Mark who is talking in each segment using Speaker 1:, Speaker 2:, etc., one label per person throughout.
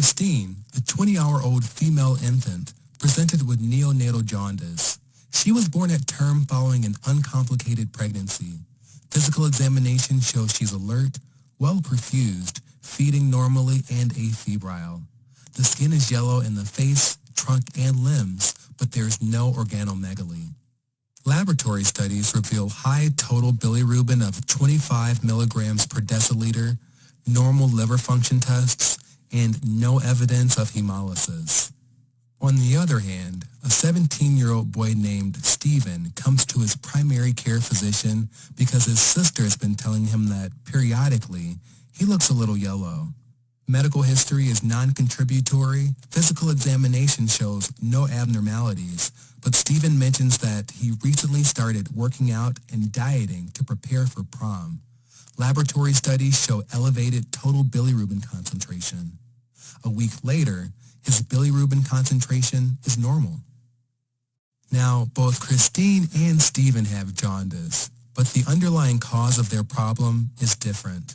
Speaker 1: Christine, a 20-hour-old female infant, presented with neonatal jaundice. She was born at term following an uncomplicated pregnancy. Physical examination shows she's alert, well perfused, feeding normally, and afebrile. The skin is yellow in the face, trunk, and limbs, but there's no organomegaly. Laboratory studies reveal high total bilirubin of 25 milligrams per deciliter, normal liver function tests, and no evidence of hemolysis. On the other hand, a 17-year-old boy named Stephen comes to his primary care physician because his sister has been telling him that, periodically, he looks a little yellow. Medical history is non-contributory. Physical examination shows no abnormalities, but Stephen mentions that he recently started working out and dieting to prepare for prom. Laboratory studies show elevated total bilirubin concentration. A week later, his bilirubin concentration is normal. Now, both Christine and Stephen have jaundice, but the underlying cause of their problem is different.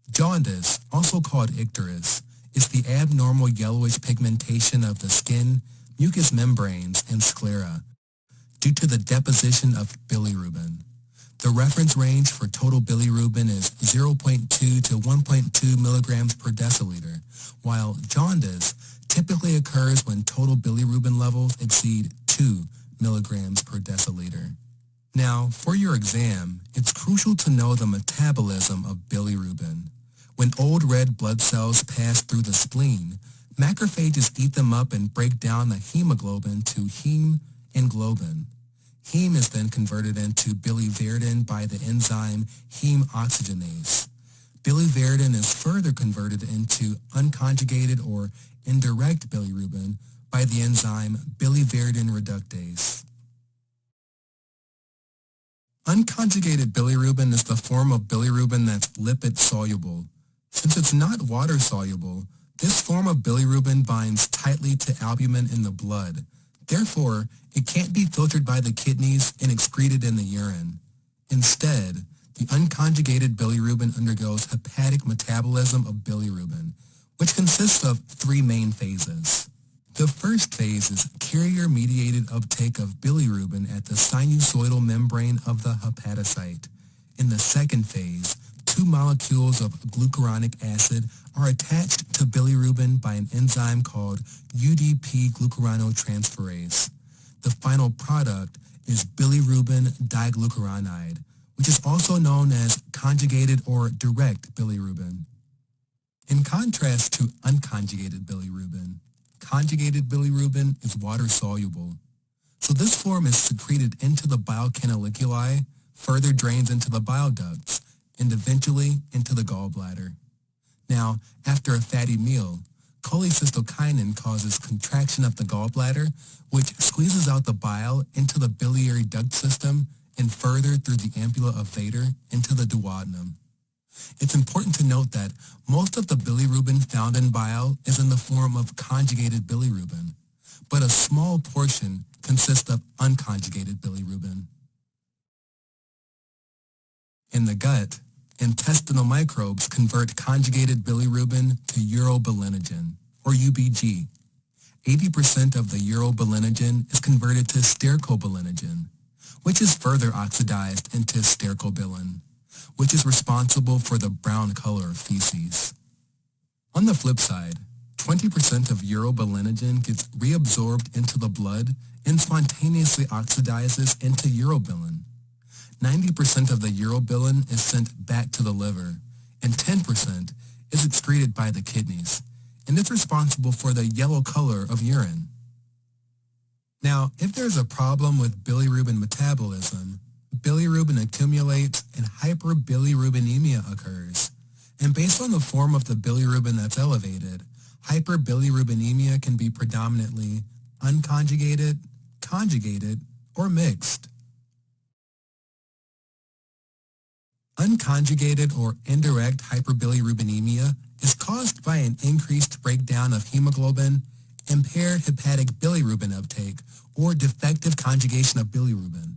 Speaker 1: Jaundice, also called icterus, is the abnormal yellowish pigmentation of the skin, mucous membranes, and sclera due to the deposition of bilirubin. The reference range for total bilirubin is 0.2 to 1.2 milligrams per deciliter, while jaundice typically occurs when total bilirubin levels exceed 2 milligrams per deciliter. Now, for your exam, it's crucial to know the metabolism of bilirubin. When old red blood cells pass through the spleen, macrophages eat them up and break down the hemoglobin to heme and globin. Heme is then converted into biliverdin by the enzyme heme oxygenase. Biliverdin is further converted into unconjugated or indirect bilirubin by the enzyme biliverdin reductase. Unconjugated bilirubin is the form of bilirubin that's lipid-soluble. Since it's not water-soluble, this form of bilirubin binds tightly to albumin in the blood. Therefore, it can't be filtered by the kidneys and excreted in the urine. Instead, the unconjugated bilirubin undergoes hepatic metabolism of bilirubin, which consists of three main phases. The first phase is carrier-mediated uptake of bilirubin at the sinusoidal membrane of the hepatocyte. In the second phase, two molecules of glucuronic acid are attached to bilirubin by an enzyme called UDP glucuranotransferase. The final product is bilirubin diglucuronide, which is also known as conjugated or direct bilirubin. In contrast to unconjugated bilirubin, conjugated bilirubin is water-soluble. So this form is secreted into the bile canaliculi, further drains into the bile ducts, and eventually into the gallbladder. Now, after a fatty meal, cholecystokinin causes contraction of the gallbladder, which squeezes out the bile into the biliary duct system and further through the ampulla of Vater into the duodenum. It's important to note that most of the bilirubin found in bile is in the form of conjugated bilirubin, but a small portion consists of unconjugated bilirubin. In the gut, intestinal microbes convert conjugated bilirubin to urobilinogen, or UBG. 80% of the urobilinogen is converted to stercobilinogen, which is further oxidized into stercobilin, which is responsible for the brown color of feces. On the flip side, 20% of urobilinogen gets reabsorbed into the blood and spontaneously oxidizes into urobilin. 90% of the urobilin is sent back to the liver, and 10% is excreted by the kidneys, and it's responsible for the yellow color of urine. Now, if there's a problem with bilirubin metabolism, bilirubin accumulates and hyperbilirubinemia occurs. And based on the form of the bilirubin that's elevated, hyperbilirubinemia can be predominantly unconjugated, conjugated, or mixed. Unconjugated or indirect hyperbilirubinemia is caused by an increased breakdown of hemoglobin, impaired hepatic bilirubin uptake, or defective conjugation of bilirubin.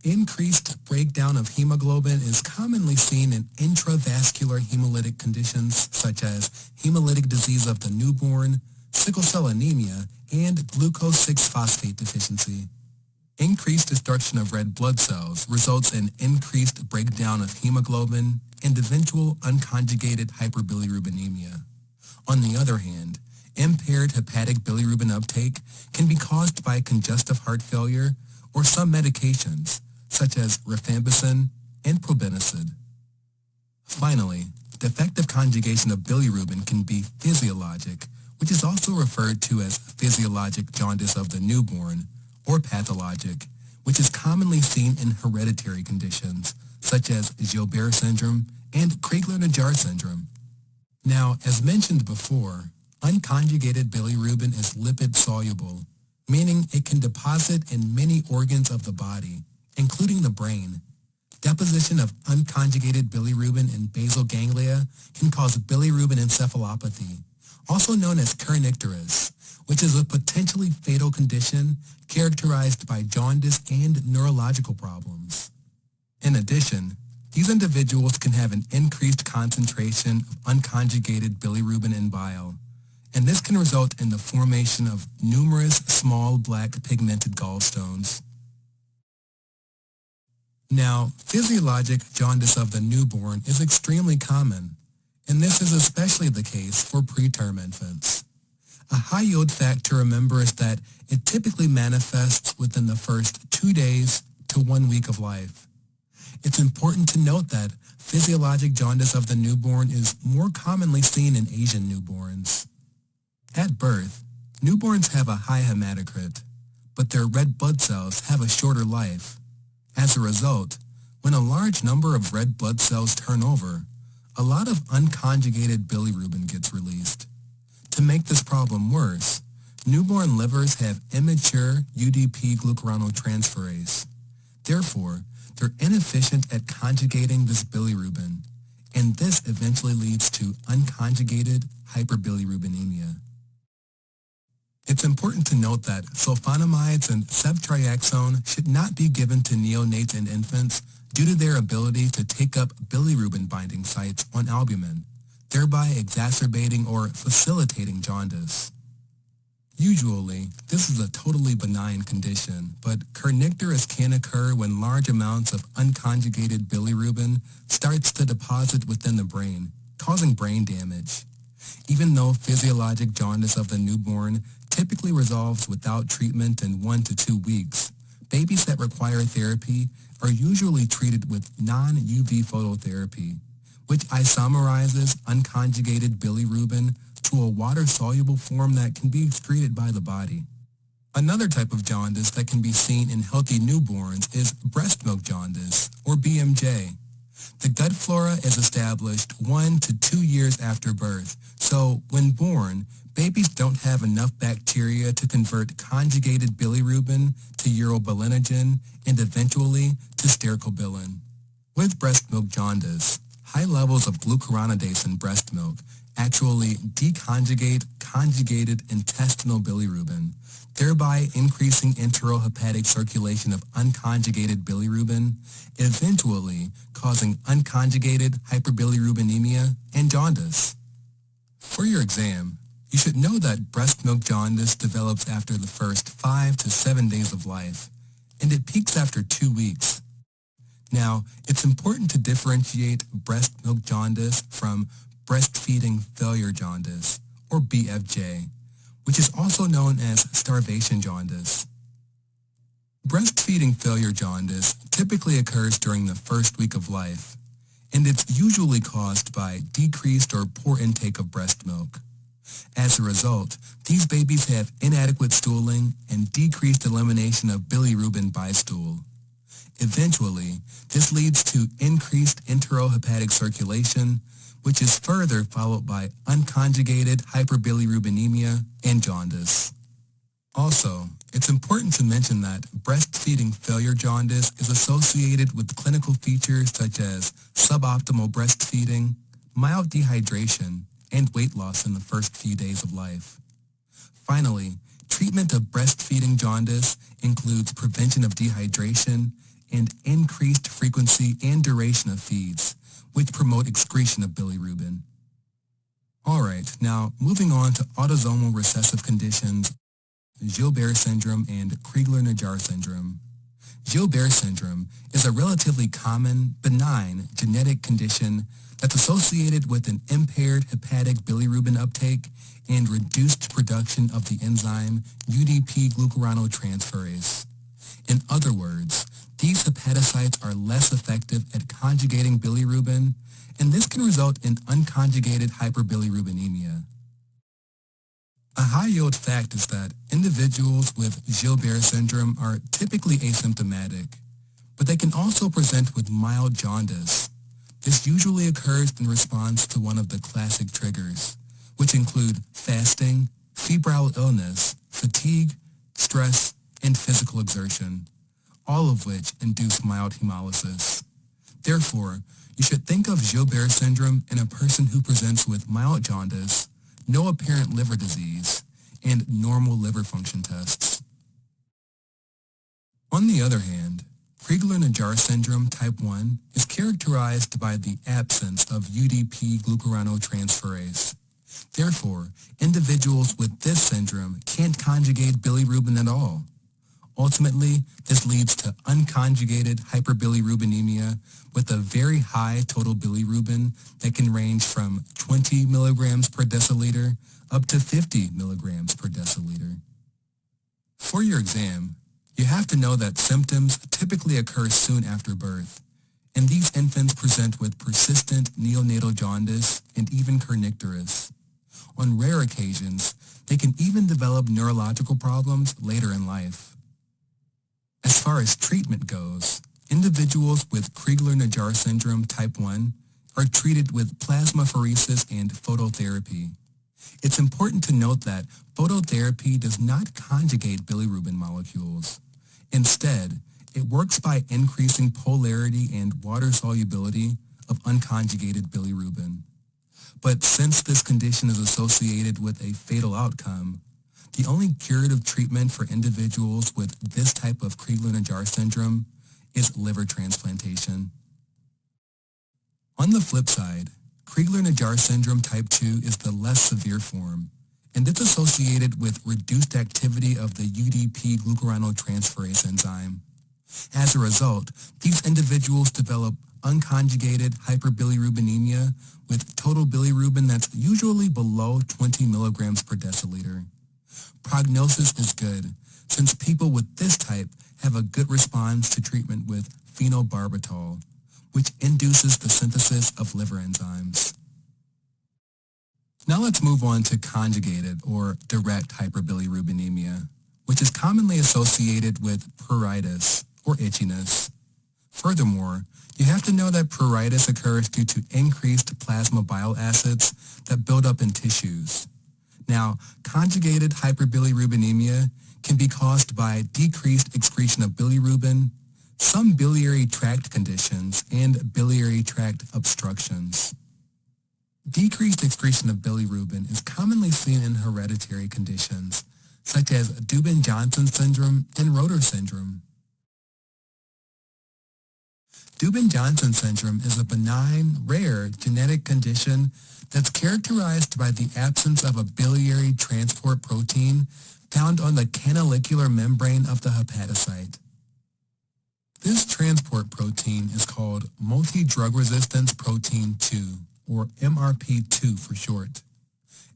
Speaker 1: Increased breakdown of hemoglobin is commonly seen in intravascular hemolytic hemolytic conditions such as hemolytic disease of the newborn, sickle cell anemia, and glucose 6-phosphate deficiency. Increased destruction of red blood cells results in increased breakdown of hemoglobin and eventual unconjugated hyperbilirubinemia. On the other hand, impaired hepatic bilirubin uptake can be caused by congestive heart failure or some medications, such as rifampicin and probenecid. Finally, defective conjugation of bilirubin can be physiologic, which is also referred to as physiologic jaundice of the newborn, or pathologic, which is commonly seen in hereditary conditions, such as Gilbert syndrome and Crigler-Najjar syndrome. Now, as mentioned before, unconjugated bilirubin is lipid-soluble, meaning it can deposit in many organs of the body, including the brain. Deposition of unconjugated bilirubin in basal ganglia can cause bilirubin encephalopathy, also known as kernicterus, which is a potentially fatal condition characterized by jaundice and neurological problems. In addition, these individuals can have an increased concentration of unconjugated bilirubin in bile, and this can result in the formation of numerous small black pigmented gallstones. Now, physiologic jaundice of the newborn is extremely common, and this is especially the case for preterm infants. A high-yield fact to remember is that it typically manifests within the first 2 days to 1 week of life. It's important to note that physiologic jaundice of the newborn is more commonly seen in Asian newborns. At birth, newborns have a high hematocrit, but their red blood cells have a shorter life. As a result, when a large number of red blood cells turn over, a lot of unconjugated bilirubin gets released. To make this problem worse, newborn livers have immature UDP glucuronoltransferase. Therefore, they're inefficient at conjugating this bilirubin, and this eventually leads to unconjugated hyperbilirubinemia. It's important to note that sulfonamides and ceftriaxone should not be given to neonates and infants due to their ability to take up bilirubin binding sites on albumin, thereby exacerbating or facilitating jaundice. Usually, this is a totally benign condition, but kernicterus can occur when large amounts of unconjugated bilirubin starts to deposit within the brain, causing brain damage. Even though physiologic jaundice of the newborn typically resolves without treatment in 1 to 2 weeks, babies that require therapy are usually treated with non-UV phototherapy, which isomerizes unconjugated bilirubin to a water-soluble form that can be excreted by the body. Another type of jaundice that can be seen in healthy newborns is breast milk jaundice, or BMJ. The gut flora is established 1 to 2 years after birth, so when born, babies don't have enough bacteria to convert conjugated bilirubin to urobilinogen and eventually to stercobilin. With breast milk jaundice, high levels of glucuronidase in breast milk actually deconjugate conjugated intestinal bilirubin, thereby increasing enterohepatic circulation of unconjugated bilirubin, eventually causing unconjugated hyperbilirubinemia and jaundice. For your exam, you should know that breast milk jaundice develops after the first 5 to 7 days of life, and it peaks after 2 weeks. Now, it's important to differentiate breast milk jaundice from breastfeeding failure jaundice, or BFJ, which is also known as starvation jaundice. Breastfeeding failure jaundice typically occurs during the first week of life, and it's usually caused by decreased or poor intake of breast milk. As a result, these babies have inadequate stooling and decreased elimination of bilirubin by stool. Eventually, this leads to increased enterohepatic circulation, which is further followed by unconjugated hyperbilirubinemia and jaundice. Also, it's important to mention that breastfeeding failure jaundice is associated with clinical features such as suboptimal breastfeeding, mild dehydration, and weight loss in the first few days of life. Finally, treatment of breastfeeding jaundice includes prevention of dehydration and increased frequency and duration of feeds, which promote excretion of bilirubin. Alright, now moving on to autosomal recessive conditions, Gilbert syndrome and Crigler-Najjar syndrome. Gilbert syndrome is a relatively common, benign genetic condition that's associated with an impaired hepatic bilirubin uptake and reduced production of the enzyme UDP glucuronidase. In other words, these hepatocytes are less effective at conjugating bilirubin, and this can result in unconjugated hyperbilirubinemia. A high-yield fact is that individuals with Gilbert syndrome are typically asymptomatic, but they can also present with mild jaundice. This usually occurs in response to one of the classic triggers, which include fasting, febrile illness, fatigue, stress, and physical exertion, all of which induce mild hemolysis. Therefore, you should think of Gilbert syndrome in a person who presents with mild jaundice, no apparent liver disease, and normal liver function tests. On the other hand, Crigler-Najjar syndrome type 1 is characterized by the absence of UDP glucuronidase. Therefore, individuals with this syndrome can't conjugate bilirubin at all. Ultimately, this leads to unconjugated hyperbilirubinemia with a very high total bilirubin that can range from 20 milligrams per deciliter up to 50 milligrams per deciliter. For your exam, you have to know that symptoms typically occur soon after birth, and these infants present with persistent neonatal jaundice and even kernicterus. On rare occasions, they can even develop neurological problems later in life. As far as treatment goes, individuals with Crigler-Najjar syndrome type 1 are treated with plasmapheresis and phototherapy. It's important to note that phototherapy does not conjugate bilirubin molecules. Instead, it works by increasing polarity and water solubility of unconjugated bilirubin. But since this condition is associated with a fatal outcome, the only curative treatment for individuals with this type of Crigler-Najjar syndrome is liver transplantation. On the flip side, Crigler-Najjar syndrome type 2 is the less severe form, and it's associated with reduced activity of the UDP glucuronidase enzyme. As a result, these individuals develop unconjugated hyperbilirubinemia with total bilirubin that's usually below 20 milligrams per deciliter. Prognosis is good, since people with this type have a good response to treatment with phenobarbital, which induces the synthesis of liver enzymes. Now let's move on to conjugated or direct hyperbilirubinemia, which is commonly associated with pruritus or itchiness. Furthermore, you have to know that pruritus occurs due to increased plasma bile acids that build up in tissues. Now, conjugated hyperbilirubinemia can be caused by decreased excretion of bilirubin, some biliary tract conditions, and biliary tract obstructions. Decreased excretion of bilirubin is commonly seen in hereditary conditions, such as Dubin-Johnson syndrome and Rotor syndrome. Dubin-Johnson syndrome is a benign, rare genetic condition that's characterized by the absence of a biliary transport protein found on the canalicular membrane of the hepatocyte. This transport protein is called multi-drug resistance protein 2, or MRP2 for short.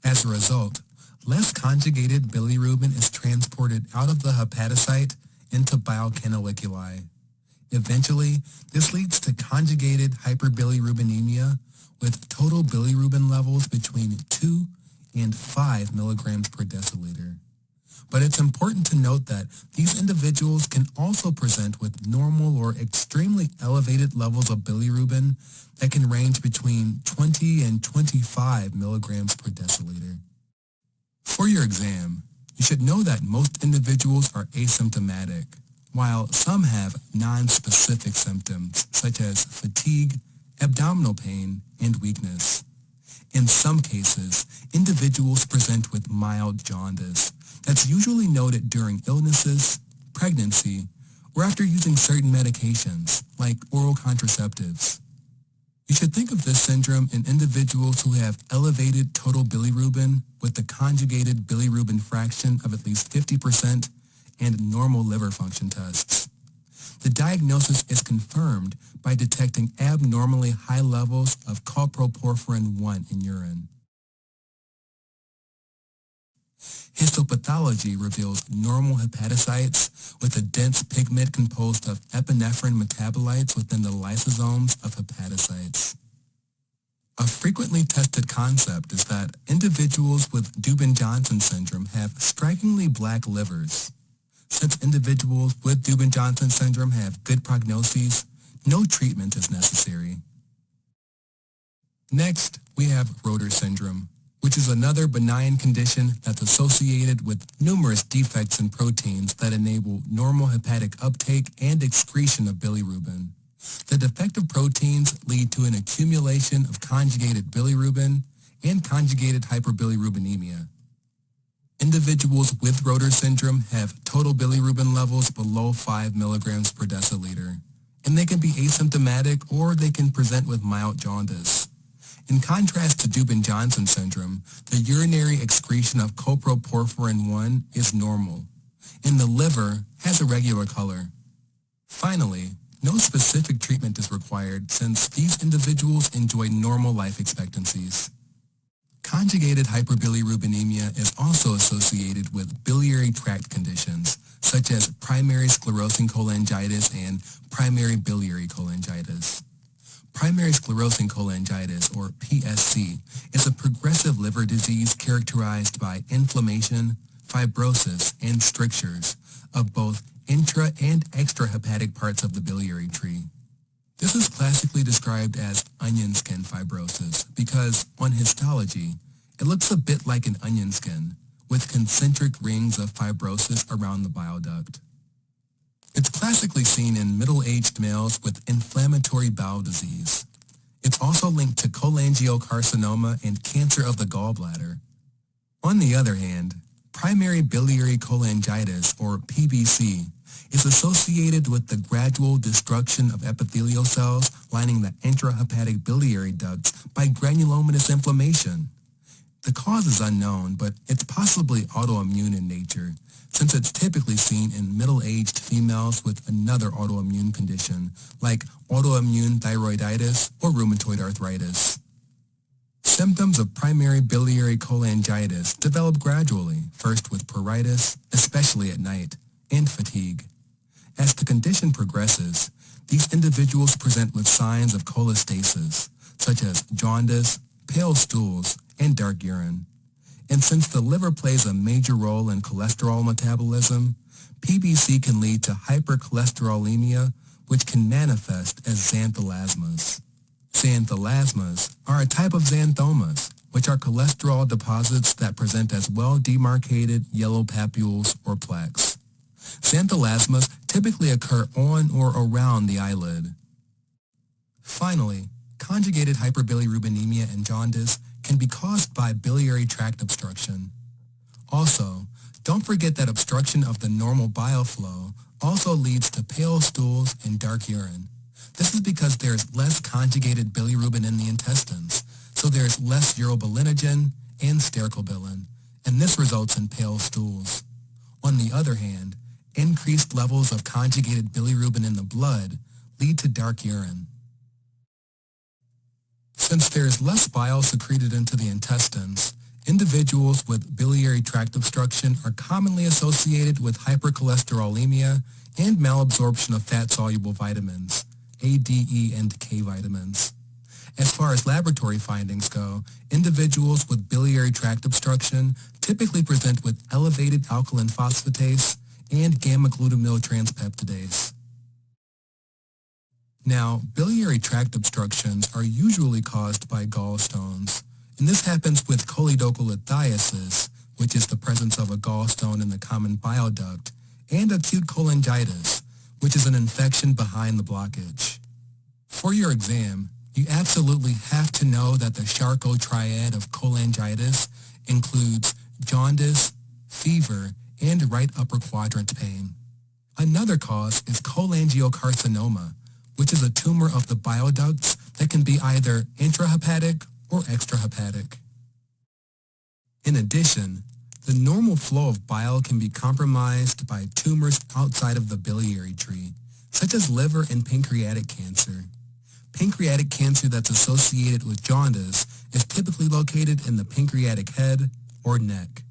Speaker 1: As a result, less conjugated bilirubin is transported out of the hepatocyte into bile canaliculi. Eventually, this leads to conjugated hyperbilirubinemia with total bilirubin levels between 2 and 5 milligrams per deciliter. But it's important to note that these individuals can also present with normal or extremely elevated levels of bilirubin that can range between 20 and 25 milligrams per deciliter. For your exam, you should know that most individuals are asymptomatic, while some have non-specific symptoms such as fatigue, abdominal pain, and weakness. In some cases, individuals present with mild jaundice that's usually noted during illnesses, pregnancy, or after using certain medications, like oral contraceptives. You should think of this syndrome in individuals who have elevated total bilirubin with the conjugated bilirubin fraction of at least 50% and normal liver function tests. The diagnosis is confirmed by detecting abnormally high levels of coproporphyrin 1 in urine. Histopathology reveals normal hepatocytes with a dense pigment composed of epinephrine metabolites within the lysosomes of hepatocytes. A frequently tested concept is that individuals with Dubin-Johnson syndrome have strikingly black livers. Since individuals with Dubin-Johnson syndrome have good prognoses, no treatment is necessary. Next, we have Rotor syndrome, which is another benign condition that's associated with numerous defects in proteins that enable normal hepatic uptake and excretion of bilirubin. The defective proteins lead to an accumulation of conjugated bilirubin and conjugated hyperbilirubinemia. Individuals with Rotor syndrome have total bilirubin levels below 5 milligrams per deciliter, and they can be asymptomatic or they can present with mild jaundice. In contrast to Dubin-Johnson syndrome, the urinary excretion of coproporphyrin 1 is normal, and the liver has a regular color. Finally, no specific treatment is required since these individuals enjoy normal life expectancies. Conjugated hyperbilirubinemia is also associated with biliary tract conditions, such as primary sclerosing cholangitis and primary biliary cholangitis. Primary sclerosing cholangitis, or PSC, is a progressive liver disease characterized by inflammation, fibrosis, and strictures of both intra- and extrahepatic parts of the biliary tree. This is classically described as onion skin fibrosis because, on histology, it looks a bit like an onion skin, with concentric rings of fibrosis around the bile duct. It's classically seen in middle-aged males with inflammatory bowel disease. It's also linked to cholangiocarcinoma and cancer of the gallbladder. On the other hand, primary biliary cholangitis, or PBC, is associated with the gradual destruction of epithelial cells lining the intrahepatic biliary ducts by granulomatous inflammation. The cause is unknown, but it's possibly autoimmune in nature, since it's typically seen in middle-aged females with another autoimmune condition, like autoimmune thyroiditis or rheumatoid arthritis. Symptoms of primary biliary cholangitis develop gradually, first with pruritus, especially at night, and fatigue. As the condition progresses, these individuals present with signs of cholestasis, such as jaundice, pale stools, and dark urine. And since the liver plays a major role in cholesterol metabolism, PBC can lead to hypercholesterolemia, which can manifest as xanthelasmas. Xanthelasmas are a type of xanthomas, which are cholesterol deposits that present as well-demarcated yellow papules or plaques. Xanthelasmas typically occur on or around the eyelid. Finally, conjugated hyperbilirubinemia and jaundice can be caused by biliary tract obstruction. Also, don't forget that obstruction of the normal bile flow also leads to pale stools and dark urine. This is because there's less conjugated bilirubin in the intestines, so there's less urobilinogen and stercobilin, and this results in pale stools. On the other hand, increased levels of conjugated bilirubin in the blood lead to dark urine. Since there is less bile secreted into the intestines, individuals with biliary tract obstruction are commonly associated with hypercholesterolemia and malabsorption of fat-soluble vitamins, A, D, E, and K vitamins. As far as laboratory findings go, individuals with biliary tract obstruction typically present with elevated alkaline phosphatase and gamma-glutamyl transpeptidase. Now, biliary tract obstructions are usually caused by gallstones, and this happens with choledocholithiasis, which is the presence of a gallstone in the common bile duct, and acute cholangitis, which is an infection behind the blockage. For your exam, you absolutely have to know that the Charcot triad of cholangitis includes jaundice, fever, and right upper quadrant pain. Another cause is cholangiocarcinoma, which is a tumor of the bile ducts that can be either intrahepatic or extrahepatic. In addition, the normal flow of bile can be compromised by tumors outside of the biliary tree, such as liver and pancreatic cancer. Pancreatic cancer that's associated with jaundice is typically located in the pancreatic head or neck.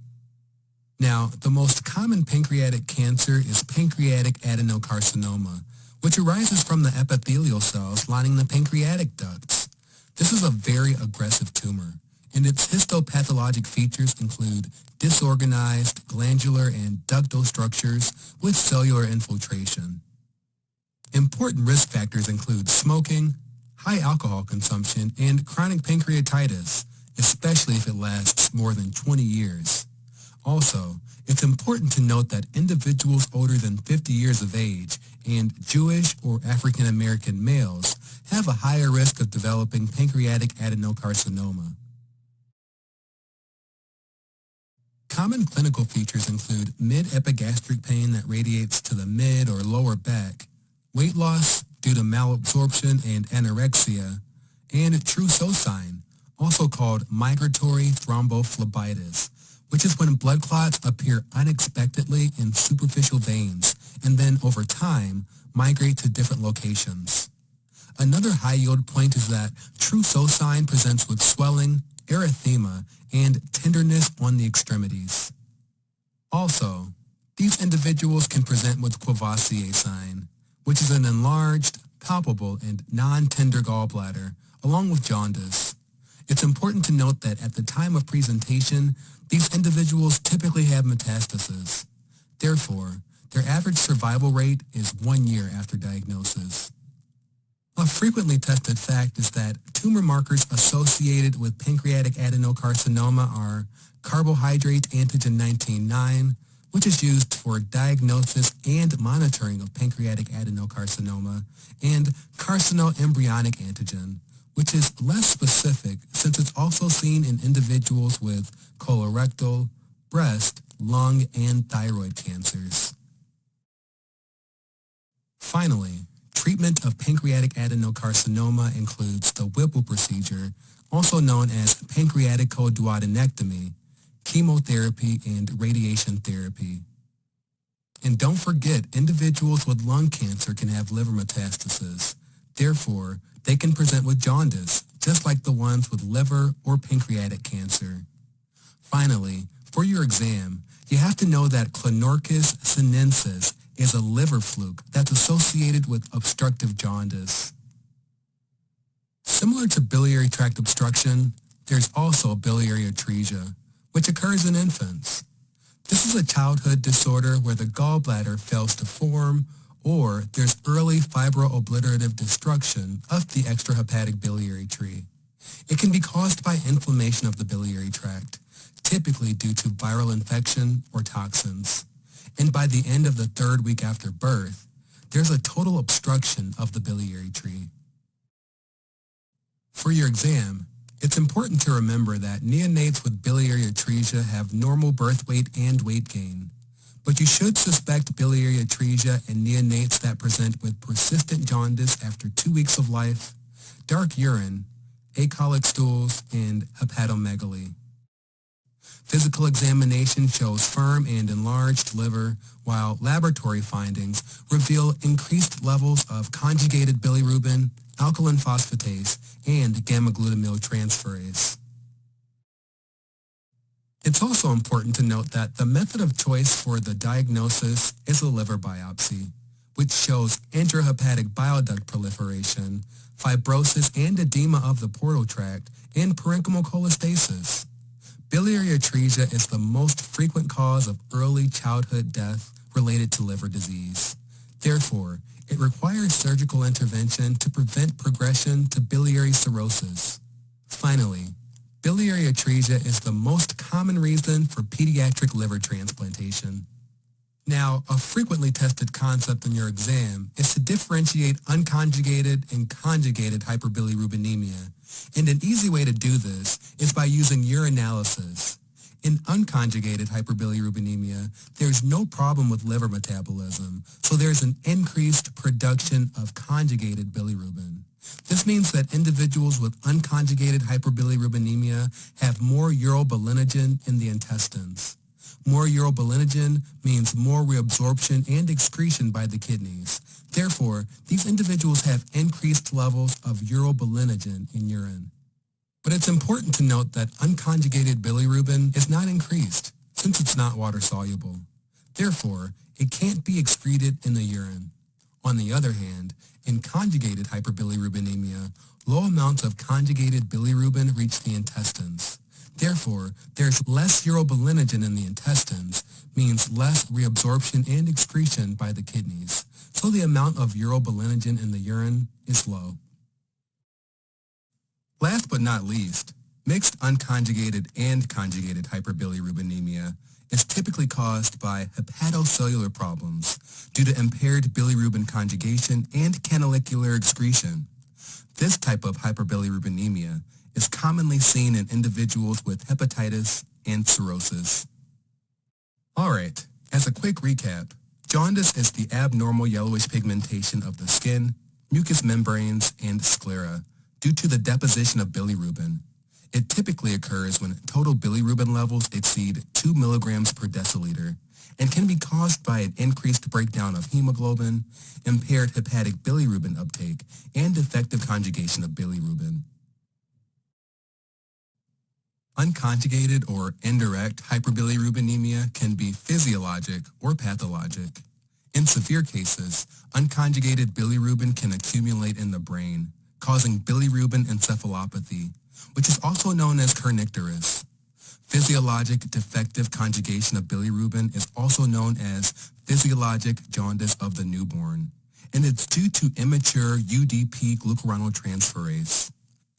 Speaker 1: Now, the most common pancreatic cancer is pancreatic adenocarcinoma, which arises from the epithelial cells lining the pancreatic ducts. This is a very aggressive tumor, and its histopathologic features include disorganized glandular and ductal structures with cellular infiltration. Important risk factors include smoking, high alcohol consumption, and chronic pancreatitis, especially if it lasts more than 20 years. Also, it's important to note that individuals older than 50 years of age and Jewish or African American males have a higher risk of developing pancreatic adenocarcinoma. Common clinical features include mid-epigastric pain that radiates to the mid or lower back, weight loss due to malabsorption and anorexia, and true sign, also called migratory thrombophlebitis, which is when blood clots appear unexpectedly in superficial veins and then over time migrate to different locations. Another high-yield point is that true sign presents with swelling, erythema, and tenderness on the extremities. Also, these individuals can present with Courvoisier sign, which is an enlarged, palpable, and non-tender gallbladder, along with jaundice. It's important to note that at the time of presentation, these individuals typically have metastasis. Therefore, their average survival rate is 1 year after diagnosis. A frequently tested fact is that tumor markers associated with pancreatic adenocarcinoma are carbohydrate antigen 19-9, which is used for diagnosis and monitoring of pancreatic adenocarcinoma, and carcinoembryonic antigen, which is less specific since it's also seen in individuals with colorectal, breast, lung, and thyroid cancers. Finally, treatment of pancreatic adenocarcinoma includes the Whipple procedure, also known as pancreatic duodenectomy, chemotherapy, and radiation therapy. And don't forget, individuals with lung cancer can have liver metastasis. Therefore, they can present with jaundice, just like the ones with liver or pancreatic cancer. Finally, for your exam, you have to know that Clonorchis sinensis is a liver fluke that's associated with obstructive jaundice. Similar to biliary tract obstruction, there's also biliary atresia, which occurs in infants. This is a childhood disorder where the gallbladder fails to form, or there's early fibro-obliterative destruction of the extrahepatic biliary tree. It can be caused by inflammation of the biliary tract, typically due to viral infection or toxins. And by the end of the 3rd week after birth, there's a total obstruction of the biliary tree. For your exam, it's important to remember that neonates with biliary atresia have normal birth weight and weight gain, but you should suspect biliary atresia in neonates that present with persistent jaundice after 2 weeks of life, dark urine, acolic stools, and hepatomegaly. Physical examination shows firm and enlarged liver, while laboratory findings reveal increased levels of conjugated bilirubin, alkaline phosphatase, and gamma-glutamyl transferase. It's also important to note that the method of choice for the diagnosis is a liver biopsy, which shows intrahepatic bile duct proliferation, fibrosis and edema of the portal tract, and parenchymal cholestasis. Biliary atresia is the most frequent cause of early childhood death related to liver disease. Therefore, it requires surgical intervention to prevent progression to biliary cirrhosis. Finally, biliary atresia is the most common reason for pediatric liver transplantation. Now, a frequently tested concept in your exam is to differentiate unconjugated and conjugated hyperbilirubinemia, and an easy way to do this is by using urinalysis. In unconjugated hyperbilirubinemia, there's no problem with liver metabolism, so there's an increased production of conjugated bilirubin. This means that individuals with unconjugated hyperbilirubinemia have more urobilinogen in the intestines. More urobilinogen means more reabsorption and excretion by the kidneys. Therefore, these individuals have increased levels of urobilinogen in urine. But it's important to note that unconjugated bilirubin is not increased, since it's not water-soluble. Therefore, it can't be excreted in the urine. On the other hand, in conjugated hyperbilirubinemia, low amounts of conjugated bilirubin reach the intestines. Therefore, there's less urobilinogen in the intestines, means less reabsorption and excretion by the kidneys, so the amount of urobilinogen in the urine is low. Last but not least, mixed unconjugated and conjugated hyperbilirubinemia is typically caused by hepatocellular problems due to impaired bilirubin conjugation and canalicular excretion. This type of hyperbilirubinemia is commonly seen in individuals with hepatitis and cirrhosis. Alright, as a quick recap, jaundice is the abnormal yellowish pigmentation of the skin, mucous membranes, and sclera due to the deposition of bilirubin. It typically occurs when total bilirubin levels exceed 2 milligrams per deciliter and can be caused by an increased breakdown of hemoglobin, impaired hepatic bilirubin uptake, and defective conjugation of bilirubin. Unconjugated or indirect hyperbilirubinemia can be physiologic or pathologic. In severe cases, unconjugated bilirubin can accumulate in the brain, causing bilirubin encephalopathy, which is also known as kernicterus. Physiologic defective conjugation of bilirubin is also known as physiologic jaundice of the newborn, and it's due to immature UDP glucuronoltransferase.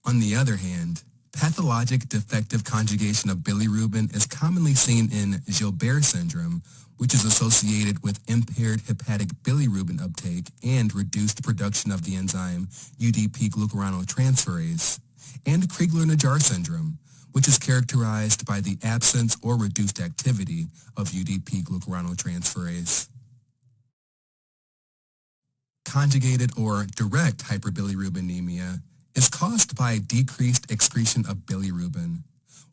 Speaker 1: On the other hand, pathologic defective conjugation of bilirubin is commonly seen in Gilbert syndrome, which is associated with impaired hepatic bilirubin uptake and reduced production of the enzyme UDP glucuronoltransferase, and Crigler-Najjar syndrome, which is characterized by the absence or reduced activity of UDP glucuronoltransferase. Conjugated or direct hyperbilirubinemia is caused by decreased excretion of bilirubin,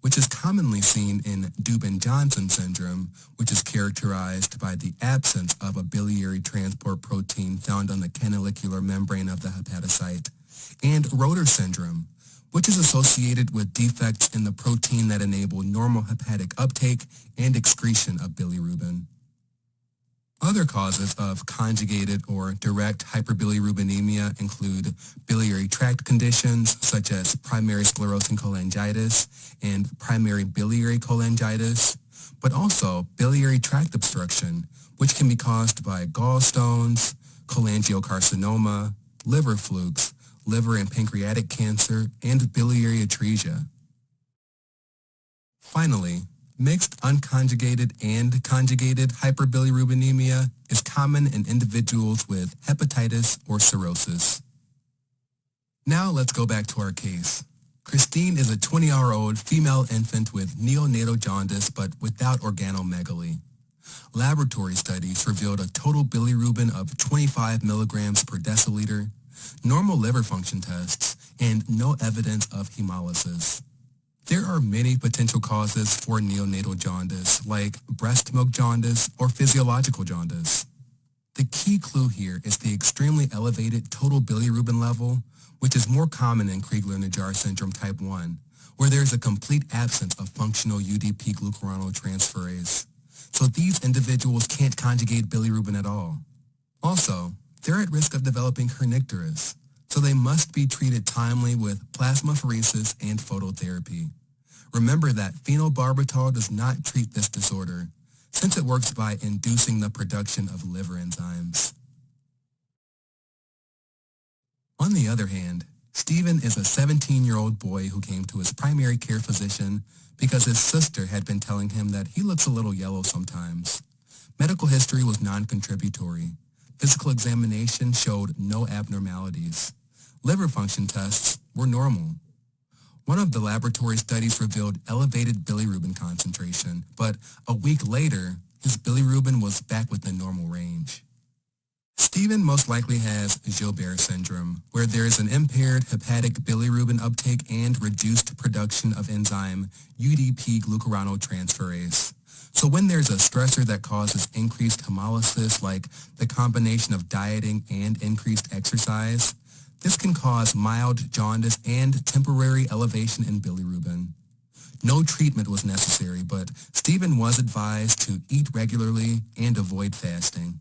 Speaker 1: which is commonly seen in Dubin-Johnson syndrome, which is characterized by the absence of a biliary transport protein found on the canalicular membrane of the hepatocyte, and Rotor syndrome, which is associated with defects in the protein that enable normal hepatic uptake and excretion of bilirubin. Other causes of conjugated or direct hyperbilirubinemia include biliary tract conditions such as primary sclerosing cholangitis and primary biliary cholangitis, but also biliary tract obstruction, which can be caused by gallstones, cholangiocarcinoma, liver flukes, liver and pancreatic cancer, and biliary atresia. Finally, mixed unconjugated and conjugated hyperbilirubinemia is common in individuals with hepatitis or cirrhosis. Now let's go back to our case. Christine is a 20-hour-old female infant with neonatal jaundice but without organomegaly. Laboratory studies revealed a total bilirubin of 25 milligrams per deciliter, normal liver function tests, and no evidence of hemolysis. There are many potential causes for neonatal jaundice, like breast milk jaundice or physiological jaundice. The key clue here is the extremely elevated total bilirubin level, which is more common in Crigler-Najjar syndrome type 1, where there is a complete absence of functional UDP glucuronoltransferase. So these individuals can't conjugate bilirubin at all. Also, they're at risk of developing kernicterus, so they must be treated timely with plasmapheresis and phototherapy. Remember that phenobarbital does not treat this disorder, since it works by inducing the production of liver enzymes. On the other hand, Stephen is a 17-year-old boy who came to his primary care physician because his sister had been telling him that he looks a little yellow sometimes. Medical history was non-contributory. Physical examination showed no abnormalities. Liver function tests were normal. One of the laboratory studies revealed elevated bilirubin concentration, but a week later, his bilirubin was back within normal range. Stephen most likely has Gilbert syndrome, where there is an impaired hepatic bilirubin uptake and reduced production of enzyme UDP glucuronidase. So when there's a stressor that causes increased hemolysis, like the combination of dieting and increased exercise, this can cause mild jaundice and temporary elevation in bilirubin. No treatment was necessary, but Stephen was advised to eat regularly and avoid fasting.